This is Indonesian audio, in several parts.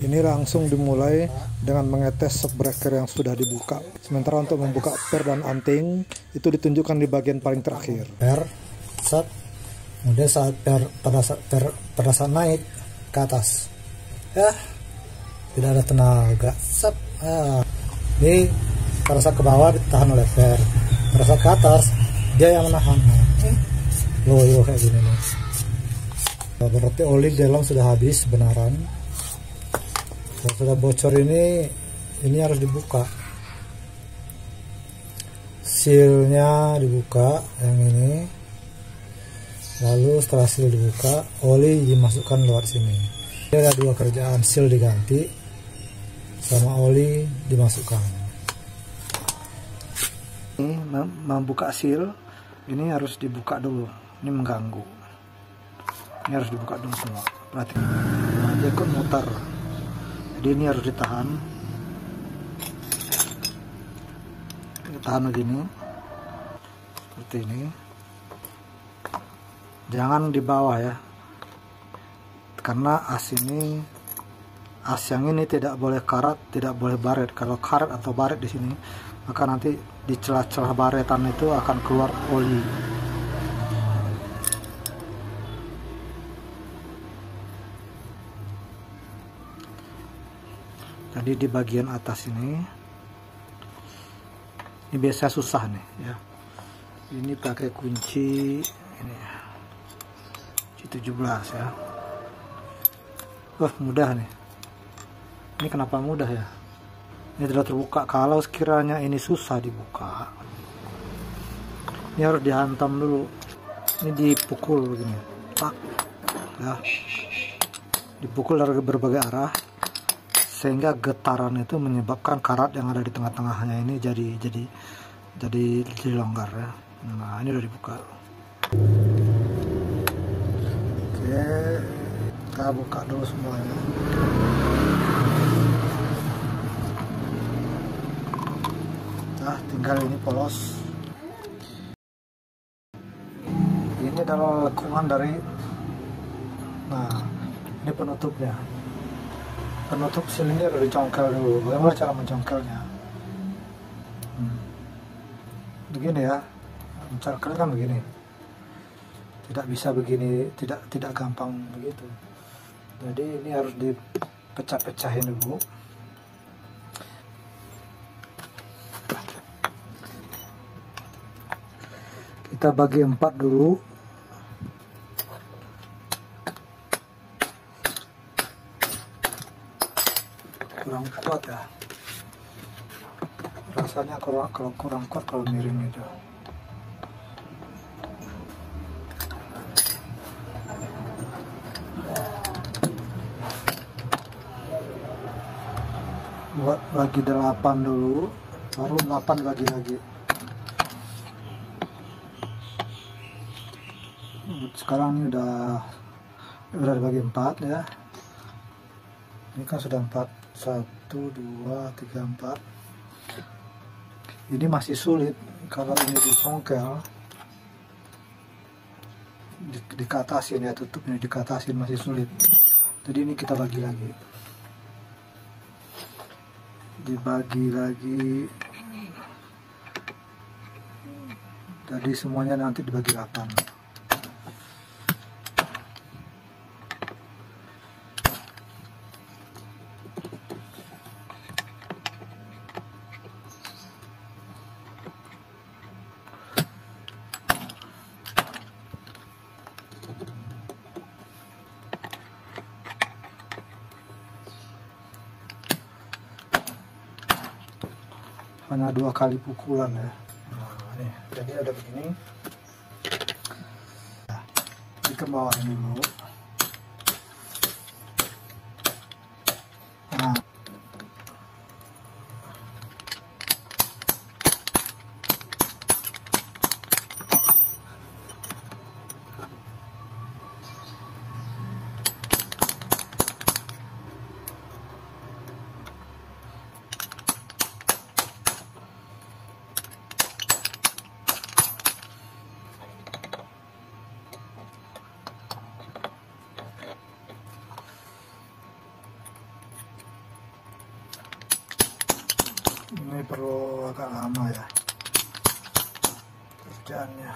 Ini langsung dimulai dengan mengetes shock breaker yang sudah dibuka. Sementara untuk membuka per dan anting itu ditunjukkan di bagian paling terakhir. Per, set, kemudian saat pada saat naik ke atas, ya tidak ada tenaga. Set, ini pada saat ke bawah ditahan oleh per, pada saat ke atas dia yang menahan. Loh kayak gini nih. Berarti oli di dalam sudah habis benaran. Kalau sudah bocor ini harus dibuka. Sealnya dibuka yang ini. Lalu setelah seal dibuka, oli dimasukkan lewat sini. Ini ada dua kerjaan, seal diganti sama oli dimasukkan. Ini membuka seal, ini harus dibuka dulu. Ini mengganggu. Ini harus dibuka dulu semua. Perhatikan. Nah, dia ikut muter. Jadi ini harus ditahan. Ditahan begini. Seperti ini. Jangan di bawah ya. Karena as yang ini tidak boleh karat, tidak boleh baret. Kalau karat atau baret di sini, maka nanti di celah-celah baretan itu akan keluar oli. Jadi di bagian atas ini biasa susah nih ya. Ini pakai kunci ini C17 ya. Wah, mudah nih. Ini kenapa mudah ya? Ini tidak terbuka. Kalau sekiranya ini susah dibuka, ini harus dihantam dulu. Ini dipukul begini, tak ya. Dipukul dari berbagai arah sehingga getaran itu menyebabkan karat yang ada di tengah-tengahnya ini jadi longgar ya. Nah, ini udah dibuka. Oke, kita buka dulu semuanya. Nah, tinggal ini polos. Ini adalah lekungan dari, nah ini penutupnya. Penutup silinder dicongkel dulu. Bagaimana cara mencongkelnya? Begini ya, mencongkel kan begini. Tidak bisa begini, tidak gampang begitu. Jadi ini harus dipecah-pecahin dulu. Kita bagi 4 dulu. Kurang kuat ya, rasanya kalau kurang kuat kalau miring itu. Buat bagi 8 dulu, baru 8 bagi lagi. Sekarang ini udah dibagi 4 ya. Ini kan sudah 4. 1, 2, 3, 4. Ini masih sulit kalau ini dicongkel, dikatasin ya, tutupnya dikatasin masih sulit. Jadi ini kita bagi lagi, dibagi lagi. Jadi semuanya nanti dibagi 8. Hanya 2 kali pukulan ya. Nah, ini jadi ada begini. Nah, di ke bawah ini dulu. Nah, Ini perlu agak lama ya kerjaannya.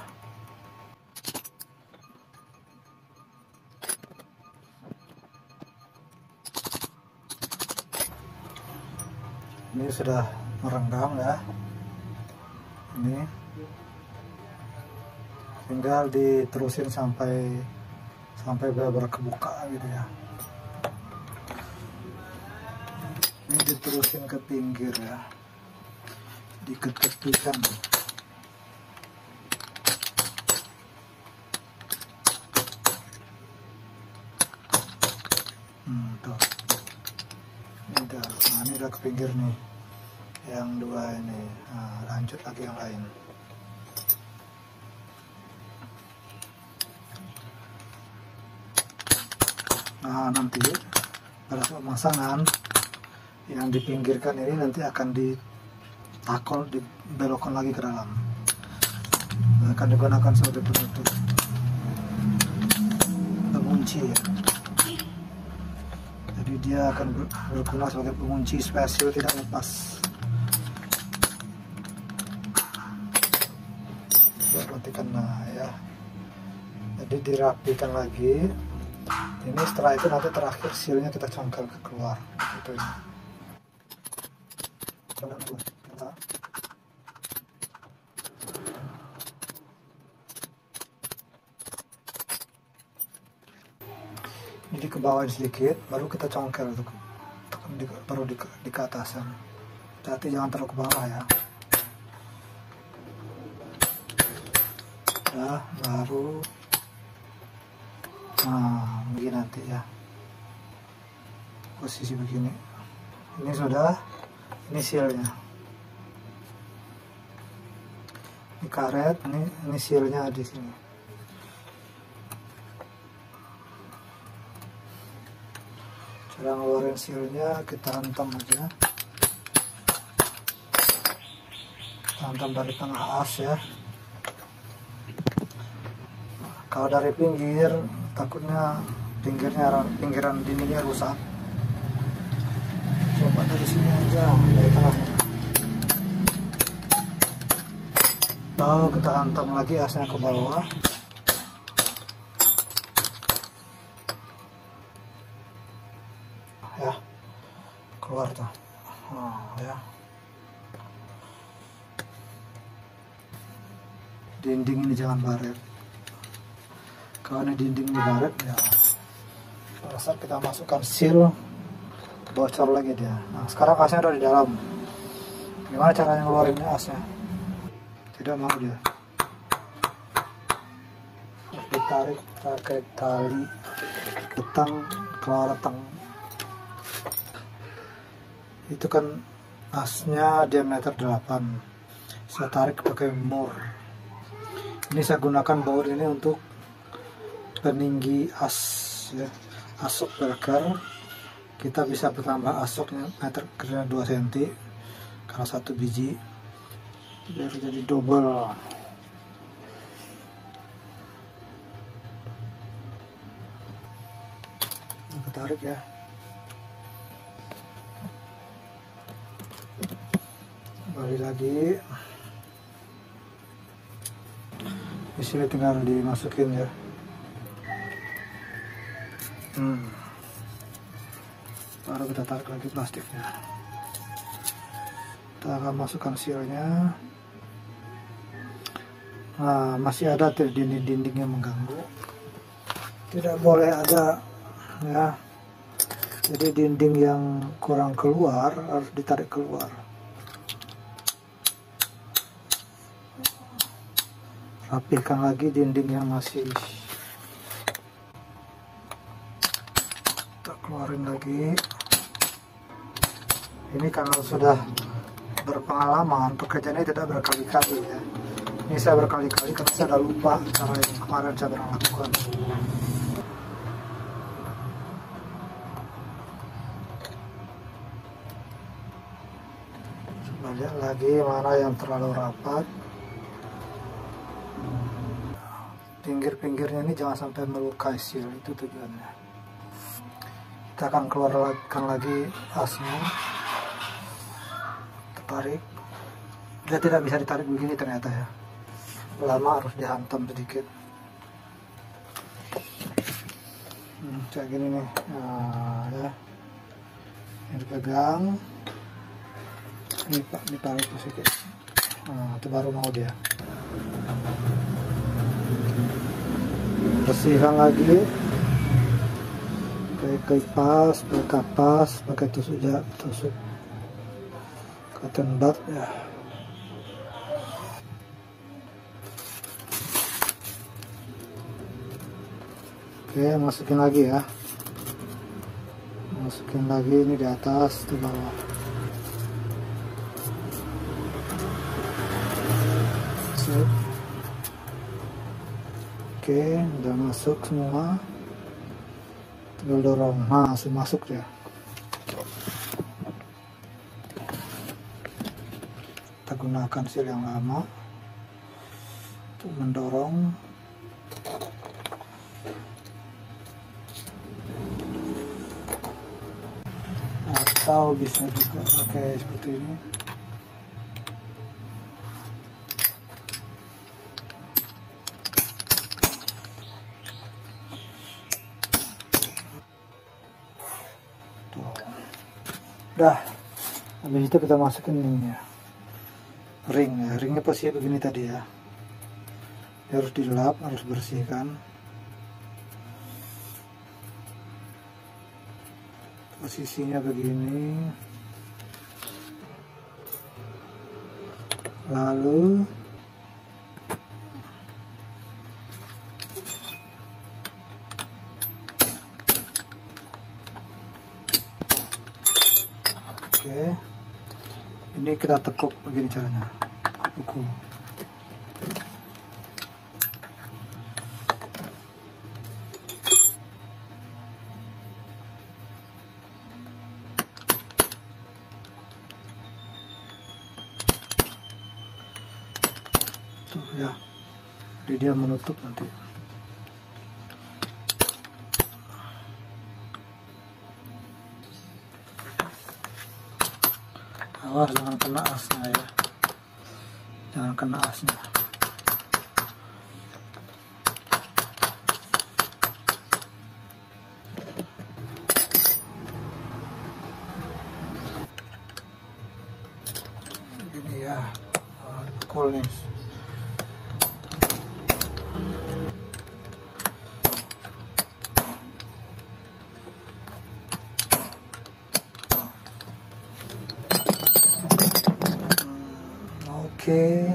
Ini sudah merenggang ya. Ini tinggal diterusin sampai benar-benar kebuka gitu ya. Ini diterusin ke pinggir ya, diket-ketikan. Tuh. Ini udah ke pinggir nih, yang dua ini. Nah, lanjut lagi yang lain. Nah, nanti pada saat pemasangan yang dipinggirkan ini nanti akan ditakol, dibelokkan lagi ke dalam, akan digunakan sebagai penutup, pengunci ya. Jadi dia akan berguna sebagai pengunci spesial, tidak lepas. Perhatikan, nah ya, jadi dirapikan lagi. Ini setelah itu nanti terakhir sealnya kita congkel ke keluar gitu ya. Jadi ke bawah sedikit, baru kita congkel baru di ke atasan. Hati jangan terlalu ke bawah ya. Nah, baru begini nanti ya, posisi begini. Ini sudah, ini sealnya, ini karet, ini sealnya di sini. Cara ngeluarin sealnya, kita hantam aja, kita hantam dari tengah as ya. Kalau dari pinggir, takutnya pinggiran dindingnya rusak. Coba dari sini aja, dari tengahnya. Lalu kita hantam lagi asnya ke bawah. Ya, keluar tuh. Ya. Dinding ini jangan baret. Kalau ini dinding di baret ya, pada saat kita masukkan seal, bocor lagi dia. Nah, sekarang asnya udah di dalam. Gimana caranya ngeluarinnya asnya? Tidak mau dia. Ditarik pakai tali retang, kalau retang. Itu kan asnya diameter 8. Saya tarik pakai mur. Ini saya gunakan baut ini untuk peninggi as ya, asok burger. Kita bisa bertambah asoknya meter kira 2 cm kalau 1 biji, biar jadi double. Kita tarik ya, kembali lagi. Di sini tinggal dimasukin ya. Baru kita tarik lagi plastiknya. Kita akan masukkan sealnya. Nah, masih ada dinding-dinding yang mengganggu, tidak boleh ada ya. Jadi dinding yang kurang keluar harus ditarik keluar. Rapihkan lagi dinding yang masih. Kita keluarin lagi. Ini kalau sudah berpengalaman, pekerjaan ini tidak berkali-kali ya. Ini saya berkali-kali karena saya sudah lupa cara yang kemarin saya pernah lakukan. Coba lihat lagi mana yang terlalu rapat. Pinggir-pinggirnya ini jangan sampai melukai seal, itu tujuannya. Kita akan keluarkan lagi asnya. tarik. Dia tidak bisa ditarik begini ternyata ya, lama harus dihantam sedikit. Kayak gini nih. Nah, ya, ini dipegang, ini pak ditarik sedikit. Nah, itu baru mau dia. Bersihkan lagi, pakai kipas, pakai kapas, pakai tusuk cotton bud ya. Oke, masukin lagi ya, masukin lagi ini di atas, di bawah. Sip. Oke, udah masuk semua, tinggal dorong. Nah, langsung masuk ya. Kita gunakan seal yang lama untuk mendorong. Atau bisa juga pakai seperti ini. Tuh. Udah, habis itu kita masukin ini ya, ring ya. Ringnya posisi begini tadi ya, harus dilap, harus bersihkan. Posisinya begini, lalu oke, ini kita tekuk begini caranya, tekuk. Tuh ya, jadi dia menutup nanti. Awas jangan kena asnya ya, jangan kena asnya. Ini ya, cool nih. Oke,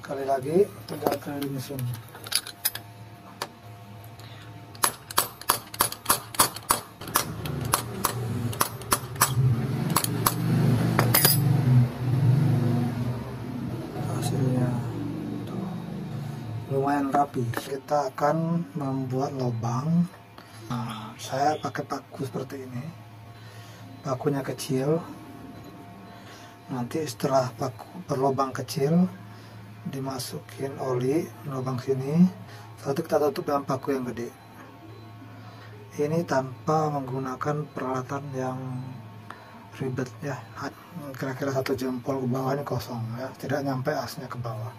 kali lagi tinggal keliling mesin. Hasilnya tuh, lumayan rapi. Kita akan membuat lubang. Nah, saya pakai paku seperti ini. Pakunya kecil, nanti setelah paku berlubang kecil dimasukin oli lubang sini, satu kita tutup dengan paku yang gede. Ini tanpa menggunakan peralatan yang ribet ya, kira-kira 1 jempol ke bawahnya kosong ya, tidak nyampe asnya ke bawah.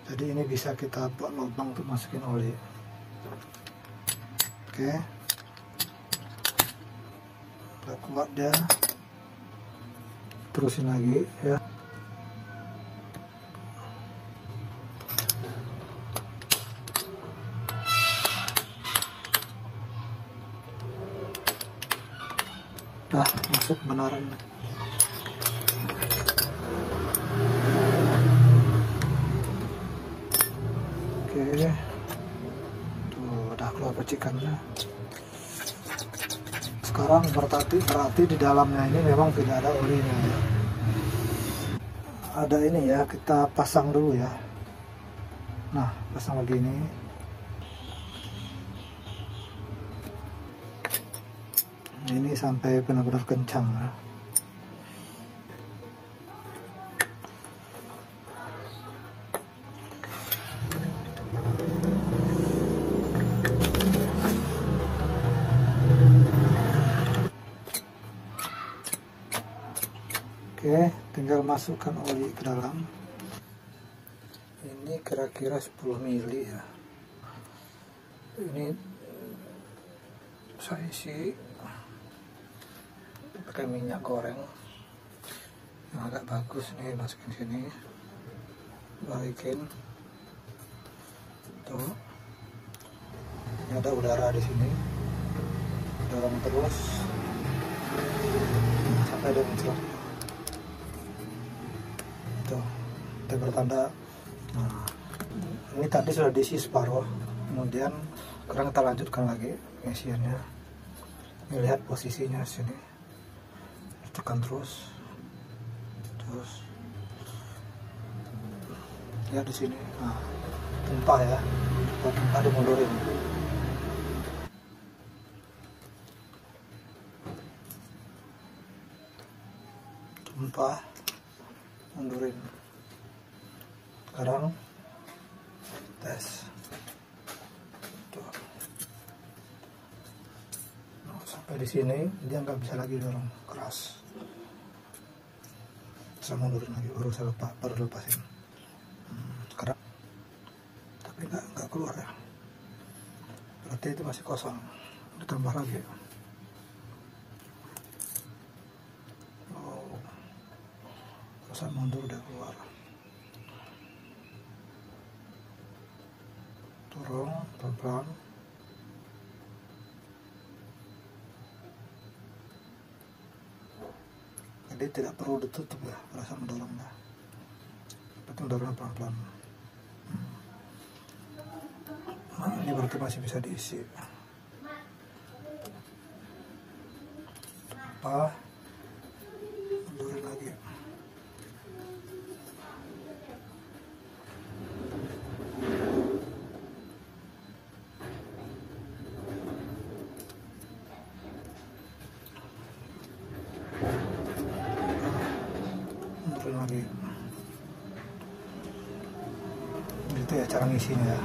Jadi ini bisa kita buat lubang untuk masukin oli. Oke, udah kuat dia, terusin lagi ya. Dah masuk benaran. Oke, tuh udah keluar percikannya. Sekarang berarti di dalamnya ini memang tidak ada olinya ya. Ada ini ya, kita pasang dulu ya. Nah, pasang begini. Ini sampai benar-benar kencang ya. Oke, tinggal masukkan oli ke dalam. Ini kira-kira 10 mili ya. Ini saya isi pakai minyak goreng yang agak bagus nih, masukin sini, balikin tuh. Ini ada udara di sini, dorong terus sampai dia mencret. Tuh, itu bertanda. Nah, ini tadi sudah diisi separuh, kemudian sekarang kita lanjutkan lagi pengisiannya. Ini lihat posisinya sini, tekan terus lihat di sini. Nah, tumpah ya, tumpah dimundurin. Tumpah, mundurin. Sekarang tes. Tuh. Nah, sampai di sini dia nggak bisa lagi dorong keras. Saya mundurin lagi, baru lepasin. Sekarang, tapi nggak keluar ya. Berarti itu masih kosong. Ditambah lagi. Oh, saya mundur udah keluar. Turun pelan-pelan. Jadi tidak perlu ditutup ya, berasa mendorongnya. Betul, mendorongnya pelan-pelan. Nah, ini berarti masih bisa diisi. Apa? Mundurin lagi. Lagi. Gitu ya cara ngisinya ya.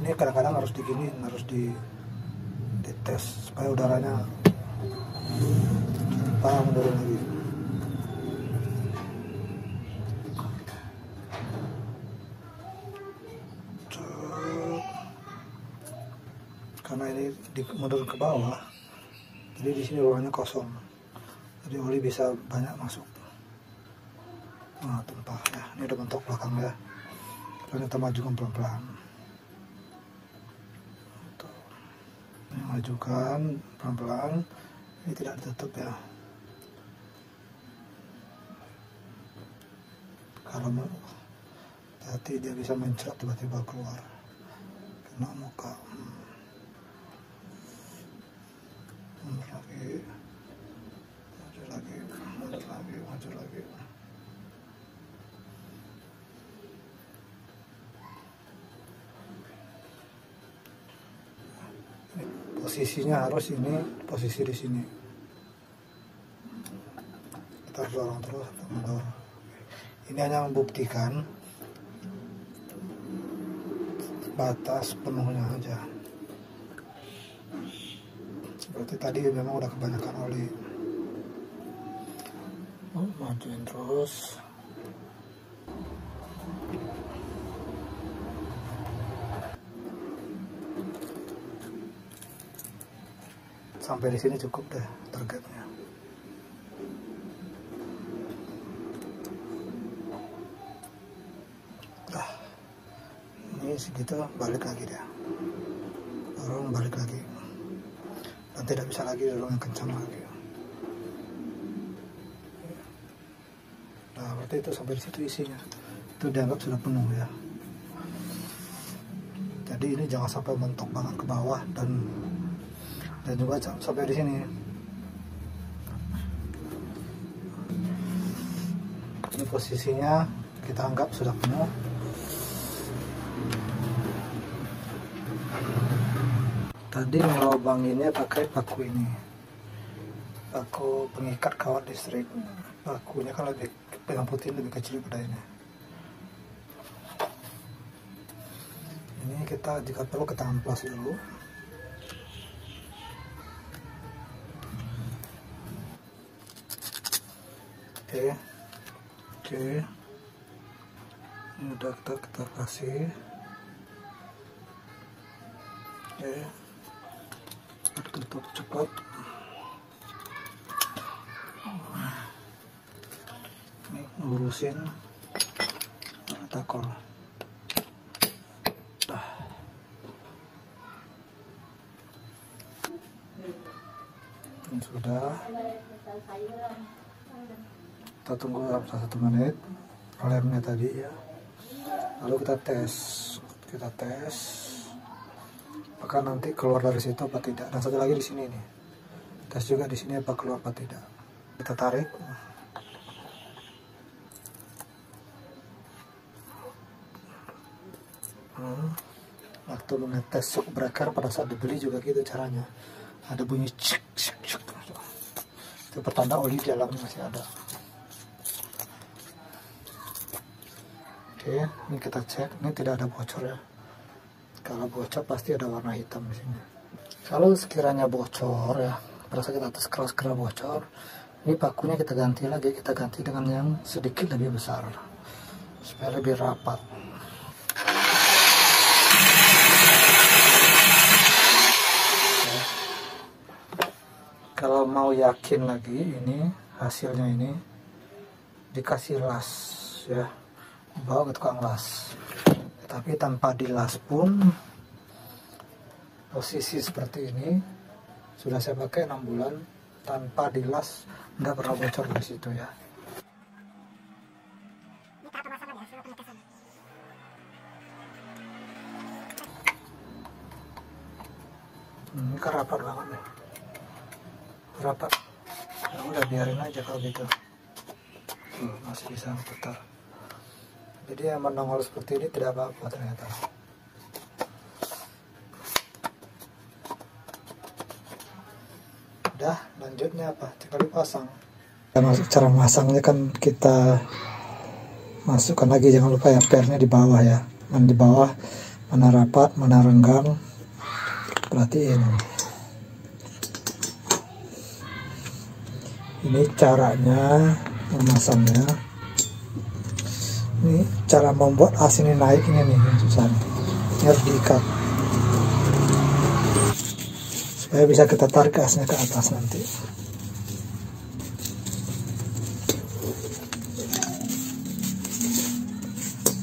Ini kadang-kadang harus digini, harus dites supaya udaranya menurun lagi. Karena ini menurun ke bawah, jadi di sini ruangannya kosong. Jadi oli bisa banyak masuk. Nah, tumpah ya. Ini udah mentok belakang ya. Lalu kita majukan pelan-pelan. Majukan pelan-pelan. Ini tidak ditutup ya. Kalau hati dia bisa mencret tiba-tiba keluar kena muka. Mundur lagi. Maju lagi. Posisinya harus ini, posisi di sini. Kita harus dorong terus, mendorong. Ini hanya membuktikan batas penuhnya aja. Berarti tadi memang udah kebanyakan oli. Majuin terus. Sampai di sini cukup deh targetnya. Nah, ini segitu, balik lagi dia. Dorong balik lagi. Dan tidak bisa lagi dorong yang kencang lagi. Nah, berarti itu sampai di situ isinya. Itu dianggap sudah penuh ya. Jadi ini jangan sampai mentok banget ke bawah dan juga sampai di sini. Ini posisinya kita anggap sudah penuh. Tadi ngelobanginnya pakai paku ini, paku pengikat kawat listrik. Pakunya kan lebih, yang putih lebih kecil daripada ini. Ini kita jika perlu kita amplas dulu. Oke, ini udah kita kasih. Oke, tutup cepat. Ini lurusin takor. Ini sudah. Kita tunggu 1 menit lemnya tadi ya. Lalu kita tes apakah nanti keluar dari situ apa tidak. Dan satu lagi di sini nih, tes juga di sini apa keluar apa tidak. Kita tarik. Waktu mengetes shock breaker pada saat dibeli juga gitu caranya, ada bunyi cek cek cek, itu pertanda oli di dalamnya masih ada. Oke, ini kita cek, ini tidak ada bocor ya. Kalau bocor pasti ada warna hitam di sini. Kalau sekiranya bocor ya, pada saat kita tes keras bocor, ini pakunya kita ganti lagi, kita ganti dengan yang sedikit lebih besar supaya lebih rapat. Kalau mau yakin lagi ini hasilnya, ini dikasih las ya, bawa ke tukang las. Tapi tanpa dilas pun posisi seperti ini sudah saya pakai 6 bulan tanpa dilas, nggak pernah bocor di situ ya. Ini kan rapat banget nih, rapat. Ya udah biarin aja kalau gitu. Masih bisa putar. Jadi yang menongol seperti ini tidak apa-apa ternyata. Udah, lanjutnya apa? Tinggal dipasang. Cara masangnya kan kita masukkan lagi, jangan lupa ya, pernya di bawah ya. Di bawah mana rapat, mana renggang. Perhatiin. Ini caranya memasangnya. Ini cara membuat as ini naik, ini nih yang susah nih. Ini harus diikat supaya bisa kita tarik asnya ke atas nanti.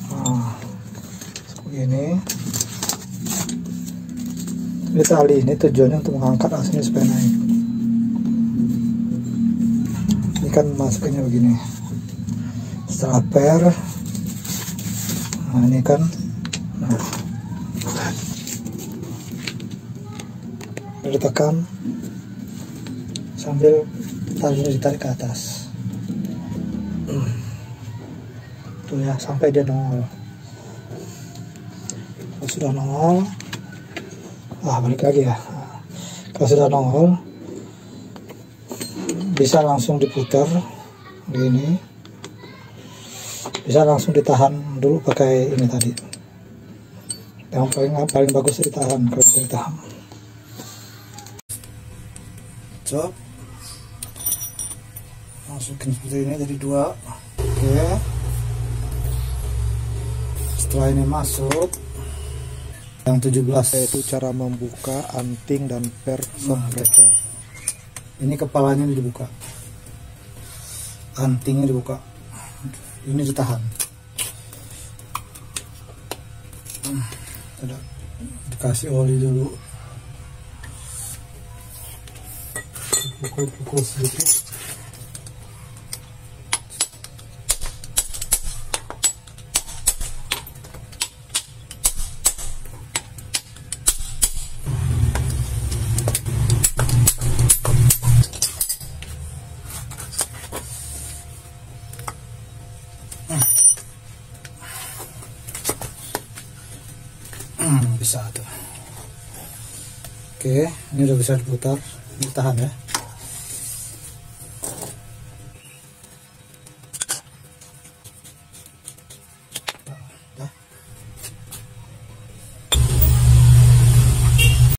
Nah, begini. Ini tali ini tujuannya untuk mengangkat asnya supaya naik. Ini kan masukannya begini. Setelah per, nah ini kan, nah, ditekan sambil talinya ditarik ke atas. Tuh ya, sampai dia nongol. Kalau sudah nongol, balik lagi ya. Kalau sudah nongol, bisa langsung diputar begini, bisa langsung ditahan dulu pakai ini tadi. Yang paling bagus ditahan kalau bisa ditahan. Cop, masukin seperti ini jadi 2. Oke, setelah ini masuk yang 17, yaitu cara membuka anting dan per shock breaker. Ini kepalanya dibuka, antingnya dibuka, ini ditahan. Dikasih oli dulu, pukul sedikit. Bisa tuh. Oke, ini udah bisa diputar, ditahan ya.